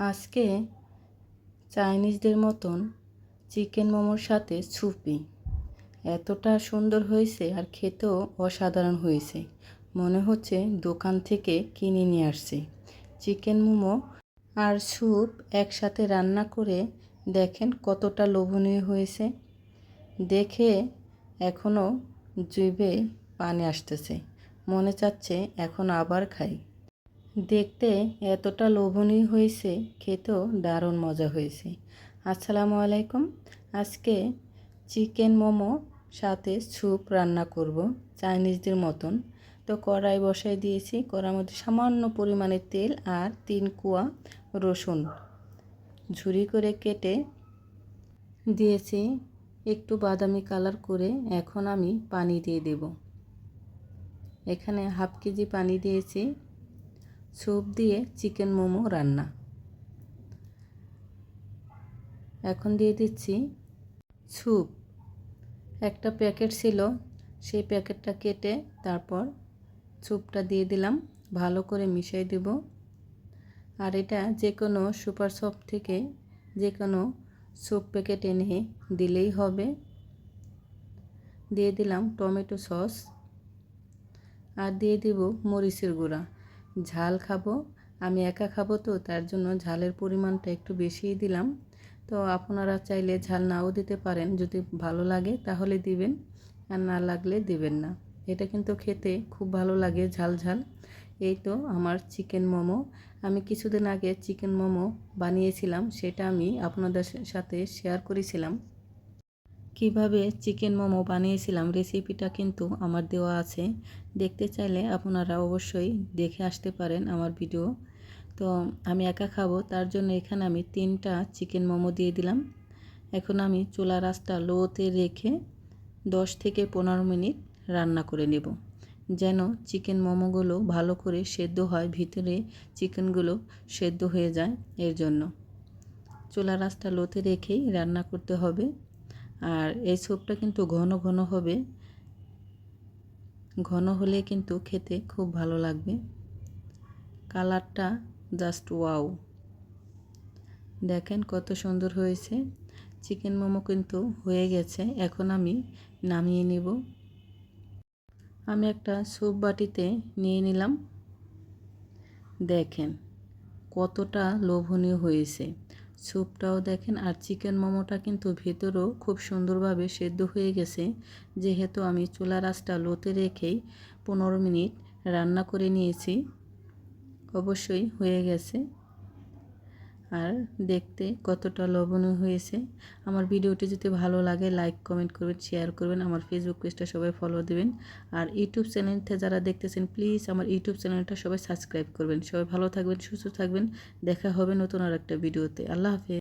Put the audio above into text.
আজকে চাইনিজদের মতন চিকেন মোমোর সাথে ছুপি এতটা সুন্দর হয়েছে আর খেতেও অসাধারণ হয়েছে। মনে হচ্ছে দোকান থেকে কিনে নিয়ে আসছে। চিকেন মোমো আর স্যুপ একসাথে রান্না করে দেখেন কতটা লোভনীয় হয়েছে। দেখে এখনও জিভে পানি আসতেছে, মনে চাচ্ছে এখন আবার খাই। দেখতে এতটা লোভনীয় হয়েছে, খেতেও দারুণ মজা হয়েছে। আসসালামু আলাইকুম। আজকে চিকেন মোমো সাথে স্যুপ রান্না করব চাইনিজদের মতন। তো কড়াই বসাই দিয়েছি, কড়াইয়ের মধ্যে সামান্য পরিমাণে তেল আর 3 কোয়া রসুন ঝুরি করে কেটে দিয়েছি, একটু বাদামি কালার করে। এখন আমি পানি দিয়ে দেব। এখানে হাফ কেজি পানি দিয়েছি। স্যুপ দিয়ে চিকেন মোমো রান্না। এখন দিয়ে দিচ্ছি স্যুপ। একটা প্যাকেট ছিল, সেই প্যাকেটটা কেটে তারপর স্যুপটা দিয়ে দিলাম, ভালো করে মিশিয়ে দেব। আর এটা যে কোনো সুপার শপ থেকে যে কোনো স্যুপ প্যাকেট এনে দিলেই হবে। দিয়ে দিলাম টমেটো সস আর দিয়ে দেব মরিচের গুঁড়া। ঝাল খাবো, আমি একা খাবো, তো তার জন্য ঝালের পরিমাণটা একটু বেশিই দিলাম। তো আপনারা চাইলে ঝাল নাও দিতে পারেন, যদি ভালো লাগে তাহলে দিবেন, আর না লাগলে দিবেন না। এটা কিন্তু খেতে খুব ভালো লাগে ঝাল ঝাল। এই তো আমার চিকেন মোমো। আমি কিছুদিন আগে চিকেন মোমো বানিয়েছিলাম, সেটা আমি আপনাদের সাথে শেয়ার করেছিলাম। কিভাবে চিকেন মোমো বানিয়েছিলাম রেসিপিটা কিন্তু আমার দেওয়া আছে, দেখতে চাইলে আপনারা অবশ্যই দেখে আসতে পারেন আমার ভিডিও। তো আমি একা খাবো, তার জন্য এখানে আমি 3টা চিকেন মোমো দিয়ে দিলাম। এখন আমি চুলার আঁচটা লোতে রেখে 10 থেকে 15 মিনিট রান্না করে নেব, যেন চিকেন মোমোগুলো ভালো করে সেদ্ধ হয়, ভিতরে চিকেনগুলো সেদ্ধ হয়ে যায়। এর জন্য চুলার আঁচটা লোতে রেখেই রান্না করতে হবে। আর এই স্যুপটা কিন্তু ঘন ঘন হবে, ঘন হলে কিন্তু খেতে খুব ভালো লাগবে। কালারটা জাস্ট ওয়াও, দেখেন কত সুন্দর হয়েছে। চিকেন মোমো কিন্তু হয়ে গেছে, এখন আমি নামিয়ে নেব। আমি একটা স্যুপ বাটিতে নিয়ে নিলাম। দেখেন কতটা লোভনীয় হয়েছে। স্যুপটাও দেখেন, আর চিকেন মোমোটা কিন্তু ভেতরেও খুব সুন্দরভাবে সেদ্ধ হয়ে গেছে, যেহেতু আমি চুলার আঁচটা লোতে রেখেই 15 মিনিট রান্না করে নিয়েছি। অবশ্যই হয়ে গেছে। আর দেখতে কতটা লোভনীয় হয়েছে। আমার ভিডিওটি যদি ভালো লাগে লাইক কমেন্ট করবেন, শেয়ার করবেন, আমার ফেসবুক পেজটা সবাই ফলো দেবেন। আর ইউটিউব চ্যানেলটা যারা দেখতেছেন প্লিজ আমার ইউটিউব চ্যানেলটা সবাই সাবস্ক্রাইব করবেন। সবাই ভালো থাকবেন, সুস্থ থাকবেন। দেখা হবে নতুন আর একটা ভিডিওতে। আল্লাহ হাফেজ।